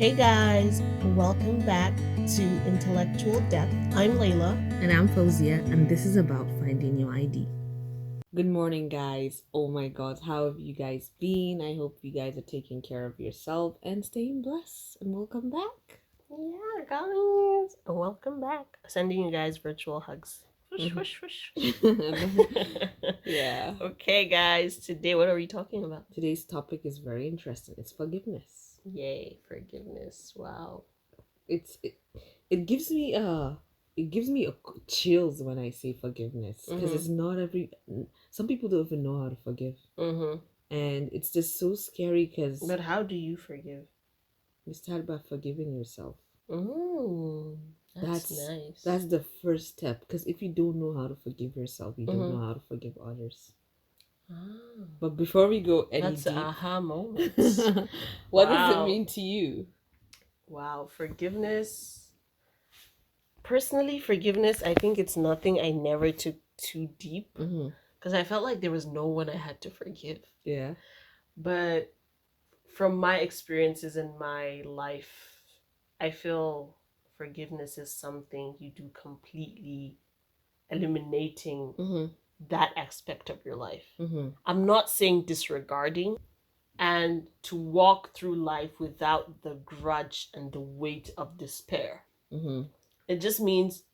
Hey guys, welcome back to Intellectual Depth. I'm Layla. And I'm Fauzia, and this is about finding your ID. Good morning, guys. Oh my god, how have you guys been? I hope you guys are taking care of yourself and staying blessed. And welcome back. Yeah, guys, welcome back. Sending you guys virtual hugs. Whoosh, whoosh, whoosh. Yeah. Okay, guys, today what are we talking about? Today's topic is very interesting. It's forgiveness. Yay, forgiveness. Wow. It gives me chills when I say forgiveness because it's not some people don't even know how to forgive. And it's just so scary because. But how do you forgive? You start by forgiving yourself. That's nice. That's the first step, because if you don't know how to forgive yourself, you don't know how to forgive others. But before we go any That's deep, aha moment. what does it mean to you? Wow, forgiveness. Personally, forgiveness, I think it's nothing I never took too deep because I felt like there was no one I had to forgive. Yeah. But from my experiences in my life, I feel forgiveness is something you do completely eliminating that aspect of your life. I'm not saying disregarding, and to walk through life without the grudge and the weight of despair. It just means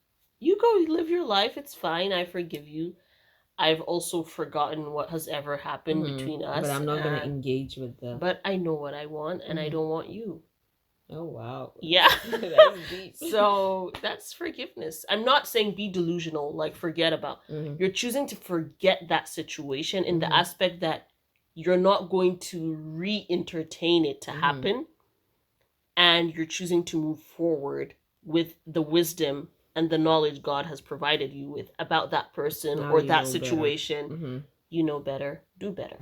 you go live your life. It's fine. I forgive you. I've also forgotten what has ever happened between us. But I'm not going to engage with the. But I know what I want, and I don't want you. Oh, wow. Yeah. That's deep. So that's forgiveness. I'm not saying be delusional, like forget about. You're choosing to forget that situation in the aspect that you're not going to re-entertain it to happen. And you're choosing to move forward with the wisdom and the knowledge God has provided you with about that person or that situation. You know better. Do better.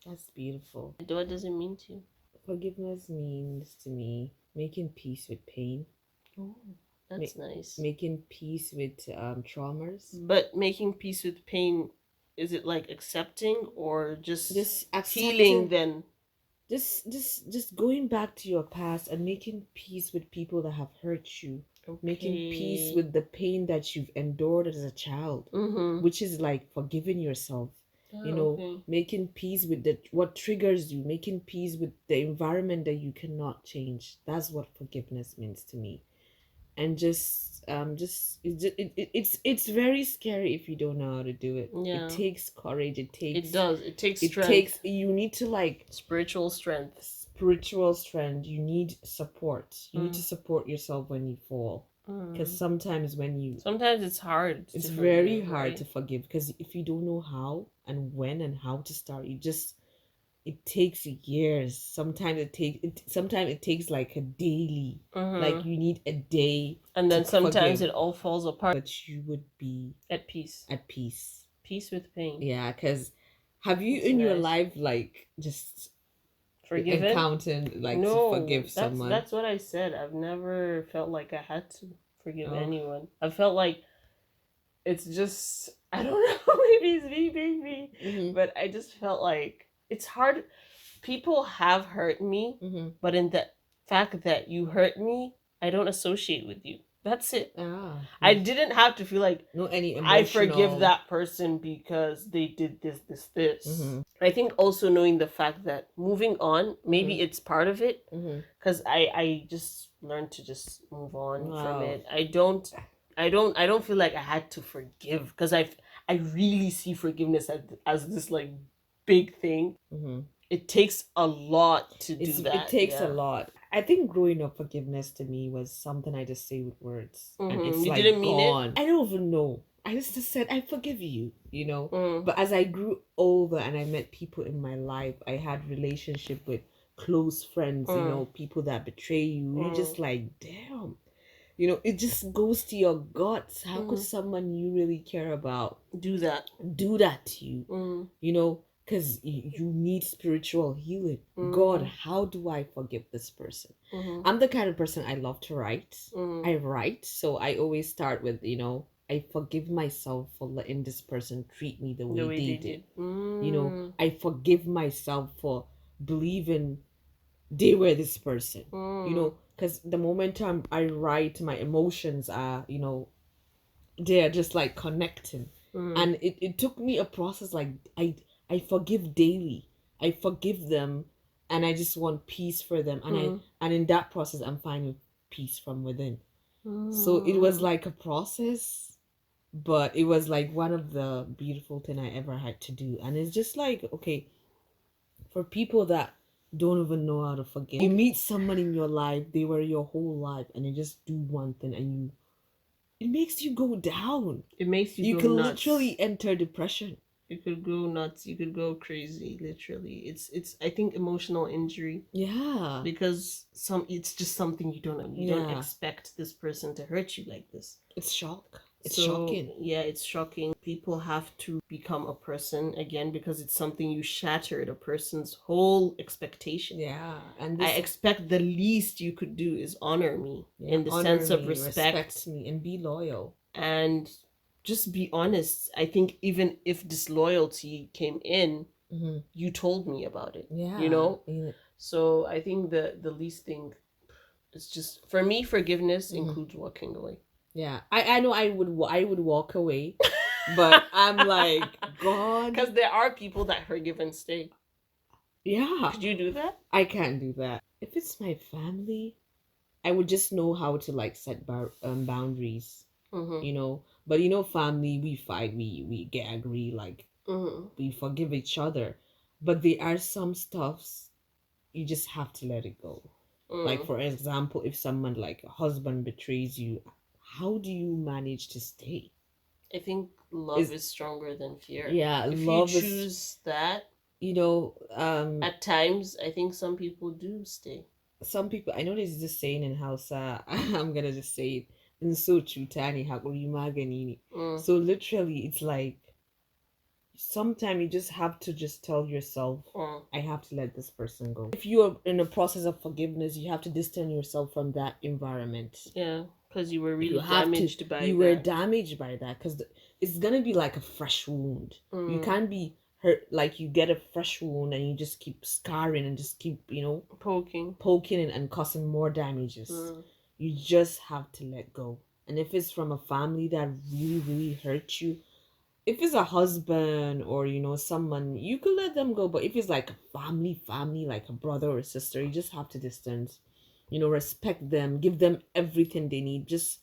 That's beautiful. What does it mean to you? Forgiveness means to me making peace with pain. Oh, that's nice. Making peace with traumas. But making peace with pain, is it like accepting or just accepting, healing then? Just going back to your past and making peace with people that have hurt you. Okay. Making peace with the pain that you've endured as a child, which is like forgiving yourself. Making peace with what triggers you, making peace with the environment that you cannot change. That's what forgiveness means to me. And it's very scary if you don't know how to do it. Yeah. It takes courage. It takes strength. You need to spiritual strength. You need support. You need to support yourself when you fall. Because sometimes it's hard. It's very hard to forgive, because if you don't know how and when and how to start, it takes years. Sometimes it takes like a daily. Like you need a day. And then sometimes it all falls apart. But you would be at peace. Peace with pain. Yeah, because have you your life just forgiven? Encountered to forgive someone? That's what I said. I've never felt like I had to forgive anyone. I felt like it's just, I don't know, maybe it's me, but I just felt like it's hard. People have hurt me, but in the fact that you hurt me, I don't associate with you. That's it. I didn't have to feel like I forgive that person because they did this. I think also knowing the fact that moving on, maybe it's part of it, because I just learned to just move on from it. I don't feel like I had to forgive, because I really see forgiveness as this like big thing. It takes a lot to do that. It takes a lot. I think growing up, forgiveness to me was something I just say with words. And it's you didn't mean gone. I don't even know. I just said, I forgive you, But as I grew older and I met people in my life, I had relationship with close friends, people that betray you. You're just like, damn. It just goes to your guts. How could someone you really care about do that to you? Because you need spiritual healing. God, how do I forgive this person? I'm the kind of person, I love to write. I write, so I always start with, I forgive myself for letting this person treat me the way they did. I forgive myself for believing they were this person, because the moment I write, my emotions are, they're just like connecting. And it took me a process. Like I forgive daily. I forgive them, and I just want peace for them. And in that process, I'm finding peace from within. So it was like a process, but it was like one of the beautiful thing I ever had to do. And it's just like, okay, for people that don't even know how to forgive, you meet someone in your life, they were your whole life, and you just do one thing, and it makes you go down. It makes you you go can nuts. Literally enter depression. You could go nuts. You could go crazy. Literally, it's. I think emotional injury. Yeah. Because it's just something you don't expect this person to hurt you like this. It's shock. It's shocking. Yeah, it's shocking. People have to become a person again because it's something you shattered a person's whole expectation. Yeah, and I expect the least you could do is honor me in the sense of respect me, and be loyal. And just be honest. I think even if disloyalty came in, you told me about it. Yeah. Yeah. So I think the least thing is just, for me, forgiveness includes walking away. Yeah. I know I would walk away, but I'm like, God. Because there are people that forgive and stay. Yeah. Could you do that? I can't do that. If it's my family, I would just know how to like set boundaries. But family, we fight, we get angry, like we forgive each other, but there are some stuffs you just have to let it go. Like, for example, if someone like a husband betrays you, how do you manage to stay? I think love is stronger than fear. Yeah, if love you choose that, at times I think some people do stay. Some people, I know there's this saying in Hausa, I'm gonna just say it, so chutani hakuri magani. So literally it's like sometimes you just have to just tell yourself, I have to let this person go. If you are in a process of forgiveness, you have to distance yourself from that environment. Yeah, because you were really damaged by that. You were damaged by that, because it's gonna be like a fresh wound. You can't be hurt, like you get a fresh wound and you just keep scarring and just keep poking and causing more damages. You just have to let go. And if it's from a family that really, really hurt you, if it's a husband or someone, you could let them go. But if it's like a family, like a brother or sister, you just have to distance. Respect them, give them everything they need. Just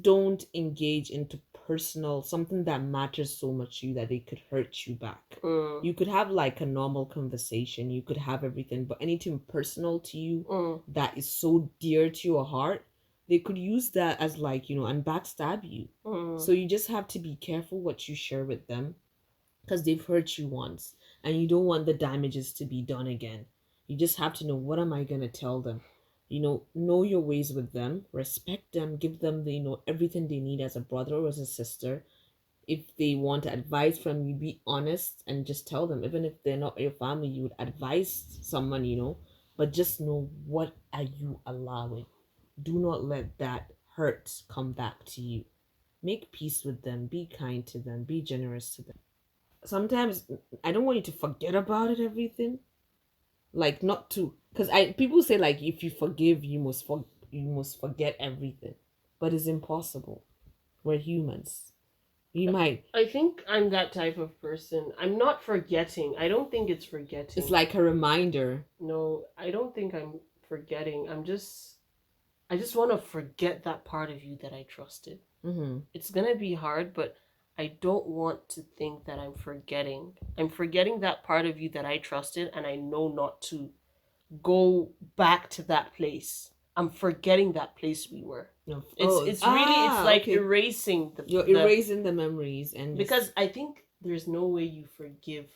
don't engage into personal something that matters so much to you that they could hurt you back. You could have like a normal conversation, you could have everything, but anything personal to you that is so dear to your heart, they could use that as like, and backstab you. So you just have to be careful what you share with them, because they've hurt you once and you don't want the damages to be done again. You just have to know, what am I going to tell them? Know your ways with them, respect them, give them the, everything they need as a brother or as a sister. If they want advice from you, be honest and just tell them. Even if they're not your family, you would advise someone, but just know, what are you allowing? Do not let that hurt come back to you. Make peace with them, be kind to them, be generous to them. Sometimes I don't want you to forget about it, everything. Like, not to, because people say like, if you forgive, you must forget everything, but it's impossible. We're humans. I think I'm that type of person. I'm not forgetting. I don't think it's forgetting. It's like a reminder. No, I don't think I'm forgetting. I just want to forget that part of you that I trusted. It's gonna be hard, but I don't want to think that I'm forgetting. I'm forgetting that part of you that I trusted, and I know not to go back to that place. I'm forgetting that place we were. It's like erasing erasing the memories, and because I think there's no way you forgive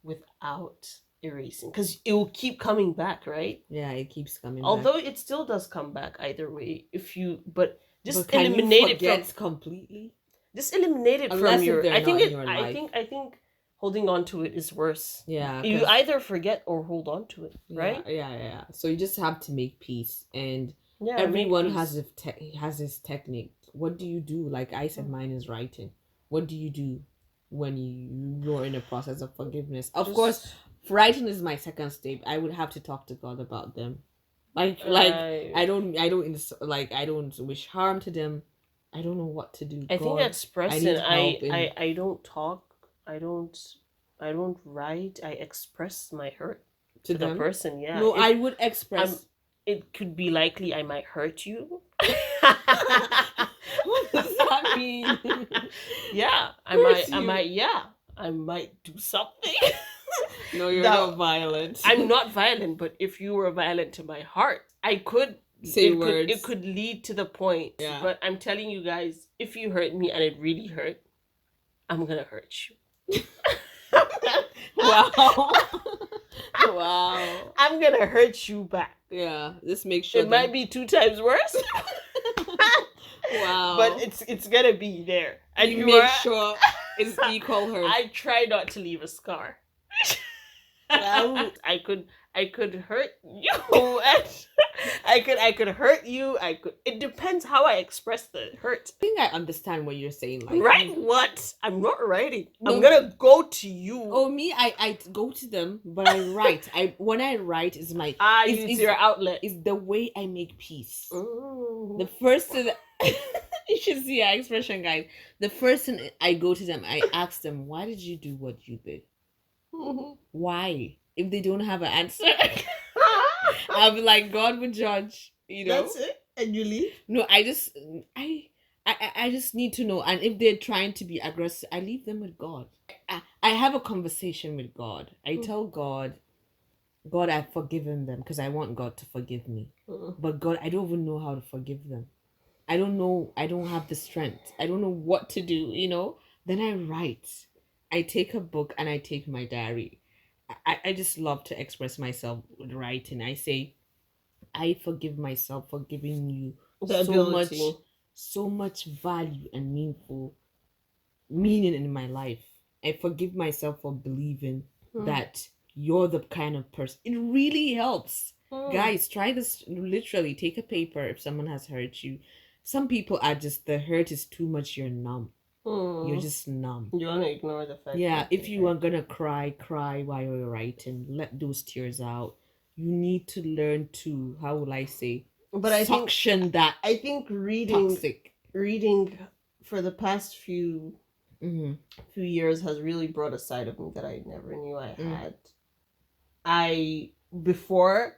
without erasing, because it will keep coming back, right? Yeah, it keeps coming although back. It still does come back either way, but eliminate it completely. Just eliminate it from your. I think holding on to it is worse. Yeah, you either forget or hold on to it, right? Yeah. So you just have to make peace, and everyone has his technique. What do you do? Like I said, mine is writing. What do you do when you're in a process of forgiveness? Of course, writing is my second step. I would have to talk to God about them. Like I don't wish harm to them. I don't know what to do. I think expressing. I don't talk. I don't write. I express my hurt to the person. Yeah. No, I would express. It could be likely I might hurt you. What does that mean? Yeah, I might do something. No, you're not violent. I'm not violent, but if you were violent to my heart, I could say words. It could lead to the point. Yeah. But I'm telling you guys, if you hurt me and it really hurt, I'm gonna hurt you. Wow. Wow. I'm gonna hurt you back. Yeah. Just make sure it might be 2 times worse. Wow. But it's gonna be there. And you make sure it's equal hurt. I try not to leave a scar. I could hurt you. I could hurt you. It depends how I express the hurt. I think I understand what you're saying. Like, write what? I'm not writing. No. I'm gonna go to you. Oh, me, I go to them, but I write. When I write is my it's your outlet. It's the way I make peace. Ooh. The first thing you should see our expression, guys. The first thing I go to them, I ask them, why did you do what you did? Mm-hmm. Why? If they don't have an answer, I'll be like, God will judge. You know, that's it, and you leave. No, I just need to know. And if they're trying to be aggressive, I leave them with God. I have a conversation with God. I tell God, I've forgiven them because I want God to forgive me. But God, I don't even know how to forgive them. I don't know. I don't have the strength. I don't know what to do. You know. Then I write. I take a book and I take my diary. I just love to express myself with writing. I say, I forgive myself for giving you so much value and meaning in my life. I forgive myself for believing that you're the kind of person. It really helps. Guys, try this. Literally, take a paper if someone has hurt you. Some people are just, the hurt is too much, you're numb. You're just numb. You want to ignore the fact. Yeah, if you are gonna cry while you're writing. Let those tears out. You need to learn to, how will I say, suction that. I think reading for the past few years has really brought a side of me that I never knew I had. Before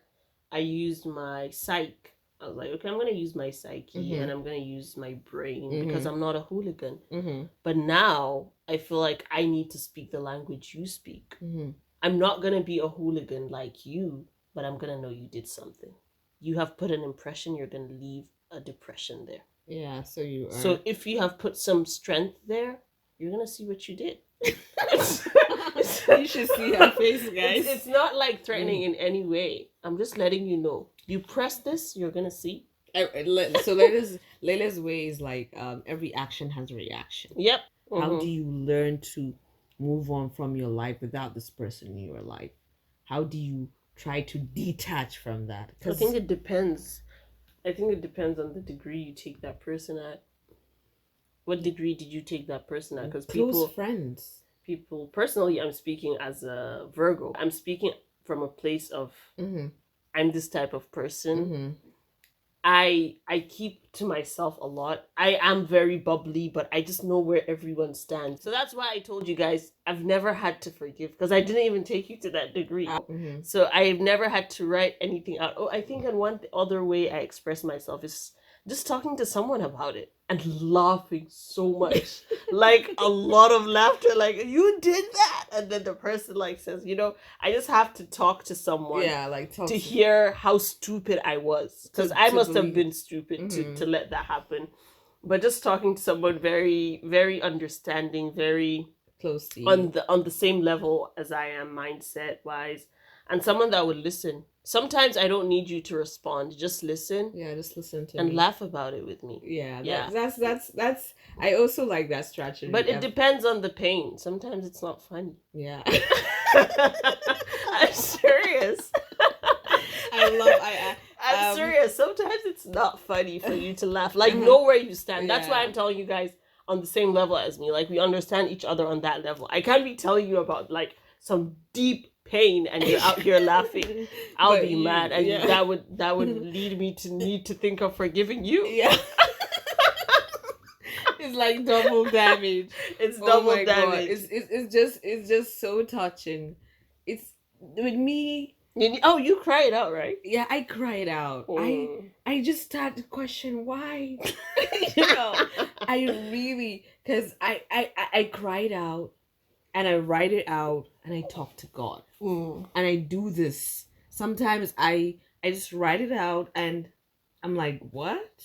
I used my psych. I was like, okay, I'm going to use my psyche and I'm going to use my brain because I'm not a hooligan. But now I feel like I need to speak the language you speak. I'm not going to be a hooligan like you, but I'm going to know you did something. You have put an impression, you're going to leave a depression there. Yeah, so you are. So if you have put some strength there, you're going to see what you did. You should see her face, guys. It's not like threatening in any way. I'm just letting you know. You press this, you're gonna see. So Layla's way is like every action has a reaction. Yep. How do you learn to move on from your life without this person in your life? How do you try to detach from that? I think it depends. I think it depends on the degree you take that person at. What degree did you take that person at? Because close friends. People, personally, I'm speaking as a Virgo. I'm speaking from a place of I'm this type of person. I keep to myself a lot. I am very bubbly, but I just know where everyone stands. So that's why I told you guys I've never had to forgive because I didn't even take you to that degree. So I've never had to write anything out. Oh, I think in one other way I express myself is just talking to someone about it and laughing so much. Like a lot of laughter, like, you did that, and then the person like says, you know, I just have to talk to someone to hear how stupid I was, because I must have been stupid to let that happen. But just talking to someone very, very understanding, very closely on the same level as I am mindset wise, and someone that would listen. Sometimes I don't need you to respond. Just listen. Yeah, just listen to and me. laugh about it with me. Yeah. That's I also like that strategy. But it depends on the pain. Sometimes it's not funny. Yeah. I'm serious. I'm serious. Sometimes it's not funny for you to laugh. Like, know where you stand. That's why I'm telling you guys on the same level as me. Like, we understand each other on that level. I can't be telling you about like some deep pain and you're out here laughing, I'll be mad, and yeah. that would lead me to need to think of forgiving you. Yeah. It's like double damage. It's double damage. God. It's just so touching. It's with me. You cried out, right? Yeah, I cried out. I just started to question why. You know, I really, because I cried out, and I write it out, and I talk to God, and I do this. Sometimes I just write it out, and I'm like, what?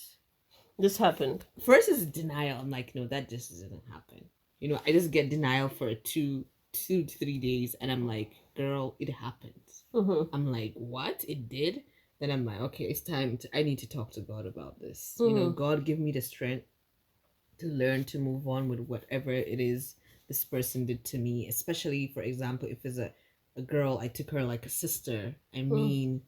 This happened. First is denial. I'm like, no, that just doesn't happen. You know, I just get denial for 2 to 3 days, and I'm like, girl, it happens. I'm like, what? It did? Then I'm like, okay, it's time I need to talk to God about this. You know, God, give me the strength to learn to move on with whatever it is this person did to me. Especially, for example, if it's a girl, I took her like a sister. I mean,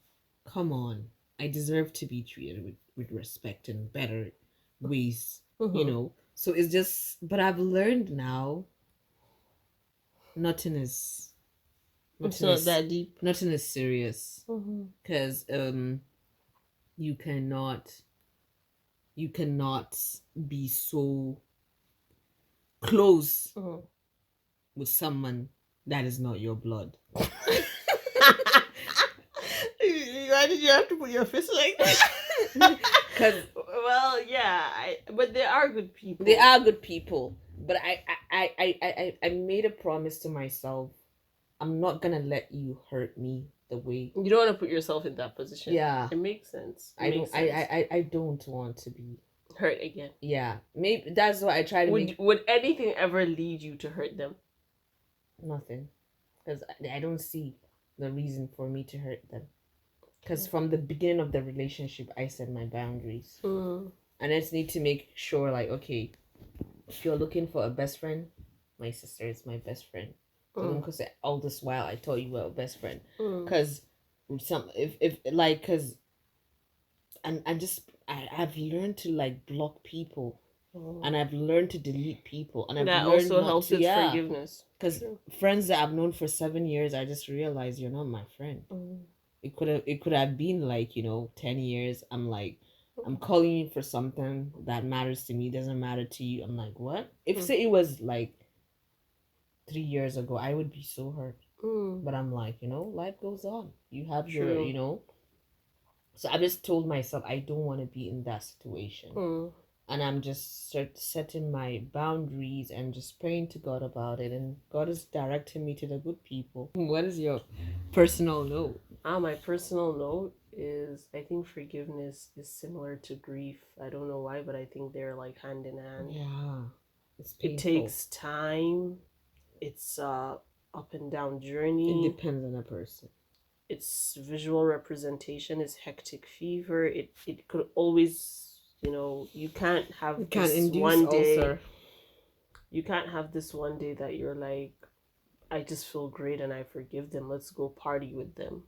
come on. I deserve to be treated with respect and better ways, you know. So it's just, but I've learned now, nothing is that deep. Nothing is serious, because you cannot be so close with someone that is not your blood. Why did you have to put your fist like that? Because, well, yeah, but there are good people. They are good people, but I made a promise to myself. I'm not gonna let you hurt me the way you don't want to put yourself in that position. Yeah, it makes sense. I don't want to be hurt again. Yeah, maybe that's why I try to. Would anything ever lead you to hurt them? Nothing, because I don't see the reason for me to hurt them. Because from the beginning of the relationship, I set my boundaries, and I just need to make sure, like, okay, if you're looking for a best friend, my sister is my best friend. Because all this while I thought you were a best friend. Because I've learned to like block people, and I've learned to delete people, and that also helps with forgiveness. Because friends that I've known for 7 years, I just realized you're not my friend. It could have been like, 10 years. I'm like, I'm calling you for something that matters to me, doesn't matter to you. I'm like, what? If say it was like 3 years ago, I would be so hurt. But I'm like, life goes on. You have your, So I just told myself I don't want to be in that situation. And I'm just setting my boundaries and just praying to God about it. And God is directing me to the good people. What is your personal note? My personal note is, I think forgiveness is similar to grief. I don't know why, but I think they're like hand in hand. Yeah. It takes time. It's up and down journey. It depends on the person. Its visual representation is hectic fever. It could always, you can't have this one day. Ulcer. You can't have this one day that you're like, I just feel great and I forgive them. Let's go party with them.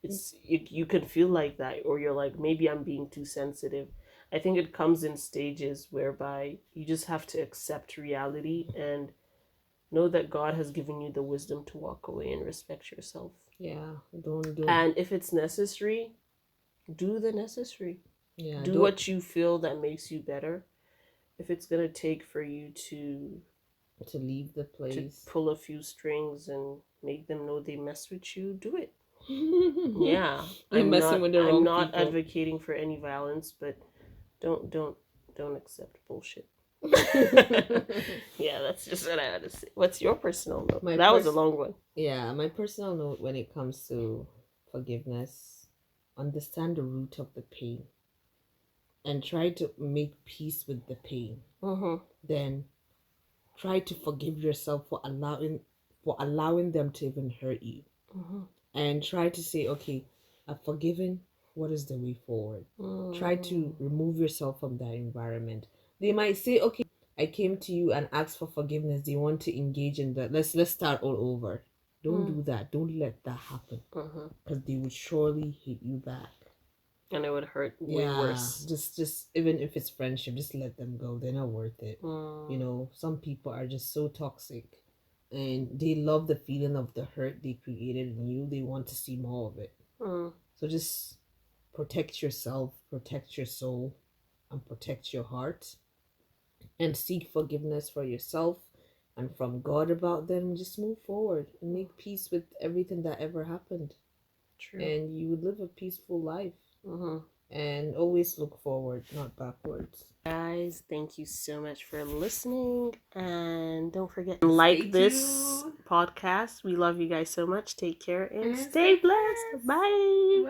It's you can feel like that, or you're like, maybe I'm being too sensitive. I think it comes in stages whereby you just have to accept reality and know that God has given you the wisdom to walk away and respect yourself. Yeah, don't. And if it's necessary, do the necessary. Yeah, do what you feel that makes you better. If it's gonna take for you to leave the place, to pull a few strings and make them know they mess with you, do it. Yeah, I'm not advocating for any violence, but don't accept bullshit. Yeah, that's just what I had to say. What's your personal note? That was a long one. Yeah, my personal note when it comes to forgiveness, understand the root of the pain and try to make peace with the pain. Then try to forgive yourself for allowing them to even hurt you. And try to say, okay, I've forgiven. What is the way forward? Try to remove yourself from that environment. They might say, okay, I came to you and asked for forgiveness. They want to engage in that. Let's start all over. Don't do that. Don't let that happen. Because they would surely hate you back. And it would hurt way worse. Just even if it's friendship, just let them go. They're not worth it. Some people are just so toxic. and they love the feeling of the hurt they created in you. They want to see more of it. So just protect yourself, protect your soul, and protect your heart, and seek forgiveness for yourself and from God about them. Just move forward and make peace with everything that ever happened. True. And you would live a peaceful life. And always look forward, not backwards. Guys, thank you so much for listening, and don't forget to like this podcast. We love you guys so much. Take care and stay blessed. Bye.